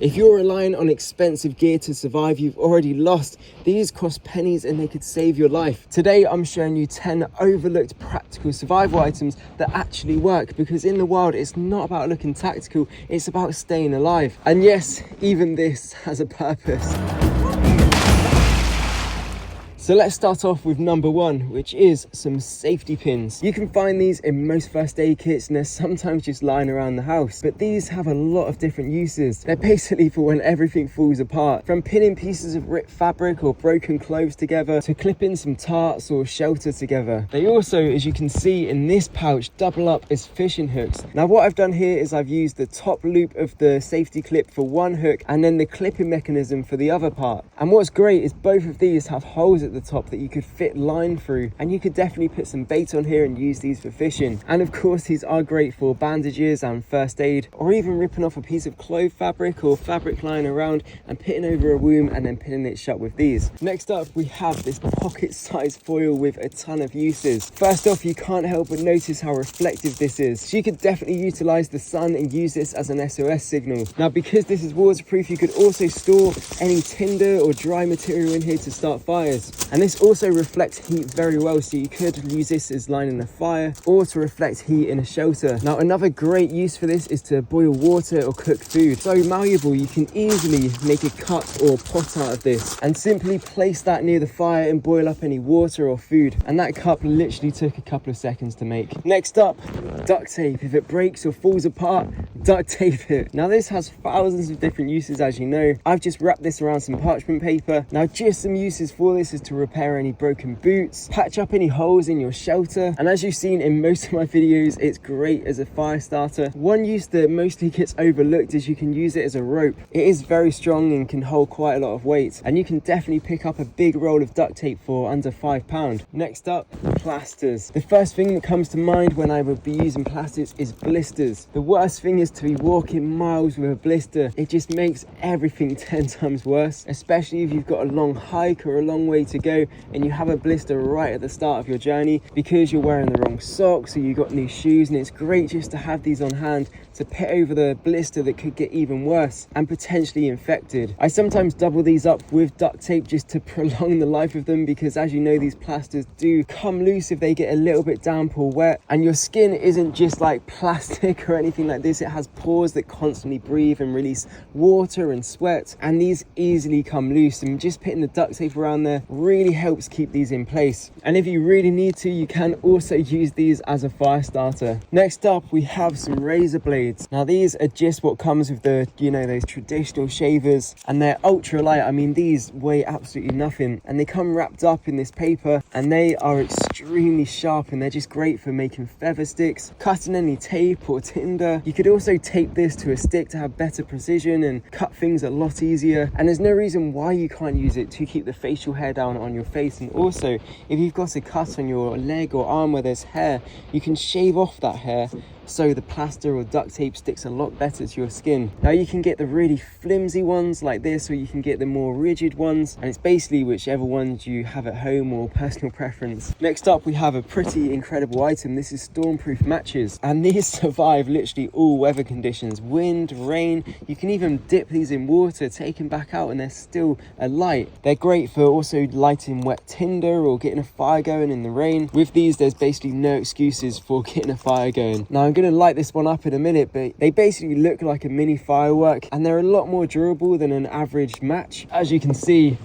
If you're relying on expensive gear to survive you've already lost, these cost pennies and they could save your life. Today I'm showing you 10 overlooked practical survival items that actually work, because in the wild it's not about looking tactical, it's about staying alive. And yes, even this has a purpose. So let's start off with number one, which is some safety pins. You can find these in most first aid kits and they're sometimes just lying around the house, but these have a lot of different uses. They're basically for when everything falls apart, from pinning pieces of ripped fabric or broken clothes together to clipping some tarts or shelter together. They also, as you can see in this pouch, double up as fishing hooks. Now what I've done here is I've used the top loop of the safety clip for one hook and then the clipping mechanism for the other part. And what's great is both of these have holes at the top that you could fit line through, and you could definitely put some bait on here and use these for fishing. And of course these are great for bandages and first aid, or even ripping off a piece of cloth fabric or fabric lying around and pitting over a wound and then pinning it shut with these. Next up we have this pocket sized foil with a ton of uses. First off, you can't help but notice how reflective this is. So you could definitely utilize the sun and use this as an SOS signal. Now because this is waterproof, you could also store any tinder or dry material in here to start fires. And this also reflects heat very well, so you could use this as lining a fire or to reflect heat in a shelter. Now another great use for this is to boil water or cook food. So malleable, you can easily make a cup or pot out of this and simply place that near the fire and boil up any water or food. And that cup literally took a couple of seconds to make. Next up, duct tape. If it breaks or falls apart, duct tape it. Now this has thousands of different uses, as you know. I've just wrapped this around some parchment paper. Now just some uses for this is to repair any broken boots, patch up any holes in your shelter, and as you've seen in most of my videos, it's great as a fire starter. One use that mostly gets overlooked is you can use it as a rope. It is very strong and can hold quite a lot of weight, and you can definitely pick up a big roll of duct tape for under £5. Next up, plasters. The first thing that comes to mind when I would be using plasters is blisters. The worst thing is to be walking miles with a blister. It just makes everything 10 times worse, especially if you've got a long hike or a long way to go and you have a blister right at the start of your journey because you're wearing the wrong socks or you got new shoes. And it's great just to have these on hand to pit over the blister that could get even worse and potentially infected. I sometimes double these up with duct tape just to prolong the life of them, because as you know, these plasters do come loose if they get a little bit damp or wet, and your skin isn't just like plastic or anything like this. It has pores that constantly breathe and release water and sweat, and these easily come loose, and just putting the duct tape around there really helps keep these in place. And if you really need to, you can also use these as a fire starter. Next up, we have some razor blades. Now these are just what comes with the, you know, those traditional shavers, and they're ultra light. I mean, these weigh absolutely nothing, and they come wrapped up in this paper, and they are extremely sharp, and they're just great for making feather sticks, cutting any tape or tinder. You could also tape this to a stick to have better precision and cut things a lot easier, and there's no reason why you can't use it to keep the facial hair down on your face. And also, if you've got a cut on your leg or arm where there's hair, you can shave off that hair so the plaster or duct tape sticks a lot better to your skin. Now you can get the really flimsy ones like this, or you can get the more rigid ones, and it's basically whichever ones you have at home or personal preference. Next up, we have a pretty incredible item. This is stormproof matches, and these survive literally all weather conditions, wind, rain. You can even dip these in water, take them back out, and they're still alight. They're great for also lighting wet tinder or getting a fire going in the rain. With these, there's basically no excuses for getting a fire going. Now I'm going to light this one up in a minute, but they basically look like a mini firework, and they're a lot more durable than an average match. As you can see,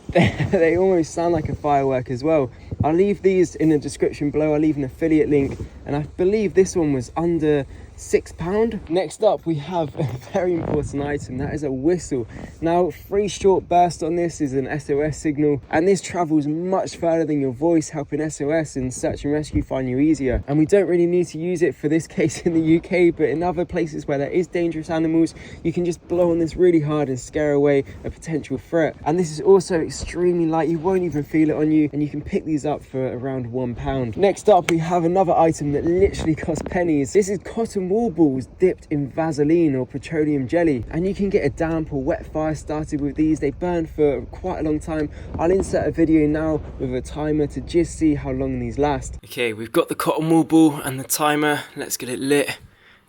they almost sound like a firework as well. I'll leave these in the description below. I'll leave an affiliate link, and I believe this one was under £6. Next up, we have a very important item. That is a whistle. Now 3 short bursts on this is an SOS signal, and this travels much further than your voice, helping SOS and search and rescue find you easier. And we don't really need to use it for this case in the UK, but in other places where there is dangerous animals, you can just blow on this really hard and scare away a potential threat. And this is also extremely light. You won't even feel it on you, and you can pick these up for around £1. Next up, we have another item that literally costs pennies. This is cotton wool balls dipped in Vaseline or petroleum jelly, and you can get a damp or wet fire started with these. They burn for quite a long time. I'll insert a video now with a timer to just see how long these last. Okay, we've got the cotton wool ball and the timer. Let's get it lit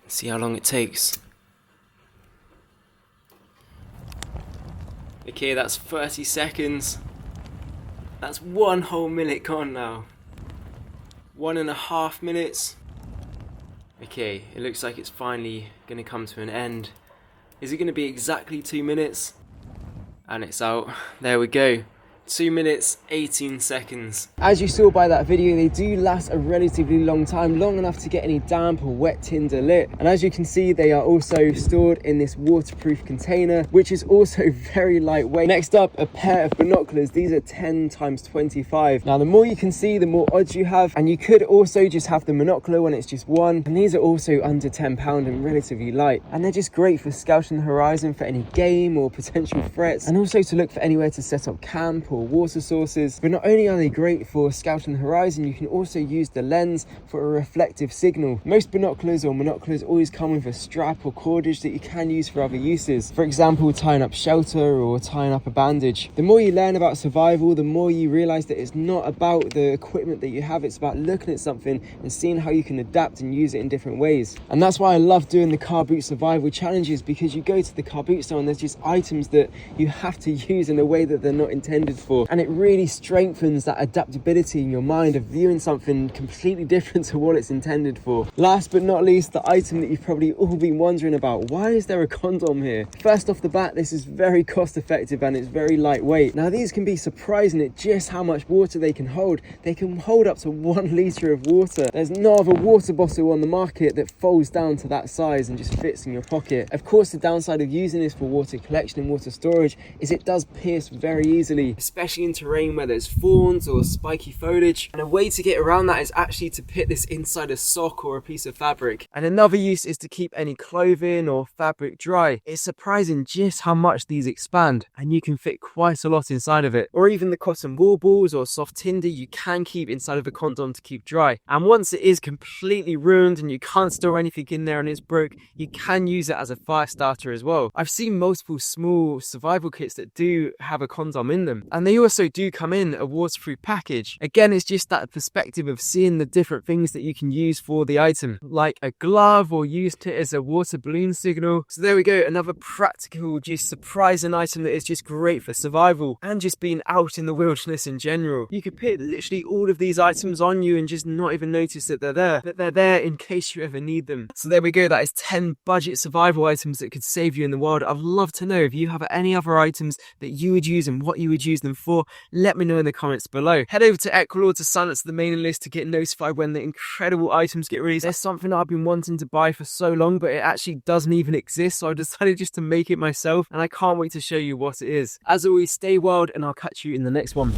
and see how long it takes. Okay, that's 30 seconds. That's 1 whole minute gone now. 1.5 minutes. Okay, it looks like it's finally gonna come to an end. Is it gonna be exactly 2 minutes? And it's out. There we go. 2 minutes, 18 seconds. As you saw by that video, they do last a relatively long time, long enough to get any damp or wet tinder lit. And as you can see, they are also stored in this waterproof container, which is also very lightweight. Next up, a pair of binoculars. These are 10 times 25. Now, the more you can see, the more odds you have. And you could also just have the monocular when it's just one. And these are also under £10 and relatively light. And they're just great for scouting the horizon for any game or potential threats. And also to look for anywhere to set up camp or water sources. But not only are they great for scouting the horizon, you can also use the lens for a reflective signal. Most binoculars or monoculars always come with a strap or cordage that you can use for other uses. For example, tying up shelter or tying up a bandage. The more you learn about survival, the more you realize that it's not about the equipment that you have, it's about looking at something and seeing how you can adapt and use it in different ways. And that's why I love doing the car boot survival challenges, because you go to the car boot store and there's just items that you have to use in a way that they're not intended for. And it really strengthens that adaptability in your mind of viewing something completely different to what it's intended for. Last but not least, the item that you've probably all been wondering about. Why is there a condom here? First off the bat, this is very cost effective and it's very lightweight. Now, these can be surprising at just how much water they can hold. They can hold up to 1 litre of water. There's no other water bottle on the market that folds down to that size and just fits in your pocket. Of course, the downside of using this for water collection and water storage is it does pierce very easily, especially in terrain where there's thorns or spiky foliage. And a way to get around that is actually to put this inside a sock or a piece of fabric. And another use is to keep any clothing or fabric dry. It's surprising just how much these expand, and you can fit quite a lot inside of it. Or even the cotton wool balls or soft tinder you can keep inside of a condom to keep dry. And once it is completely ruined and you can't store anything in there and it's broke, you can use it as a fire starter as well. I've seen multiple small survival kits that do have a condom in them, and they also do come in a waterproof package. Again, it's just that perspective of seeing the different things that you can use for the item, like a glove or used it as a water balloon signal. So there we go, another practical, just surprising item that is just great for survival and just being out in the wilderness in general. You could put literally all of these items on you and just not even notice that they're there in case you ever need them. So there we go, that is 10 budget survival items that could save you in the wild. I'd love to know if you have any other items that you would use and what you would use them for. Let me know in the comments below. Head over to Equilor to sign up to the mailing list to get notified when the incredible items get released. There's something I've been wanting to buy for so long, but it actually doesn't even exist, so I decided just to make it myself, and I can't wait to show you what it is. As always, stay wild, and I'll catch you in the next one.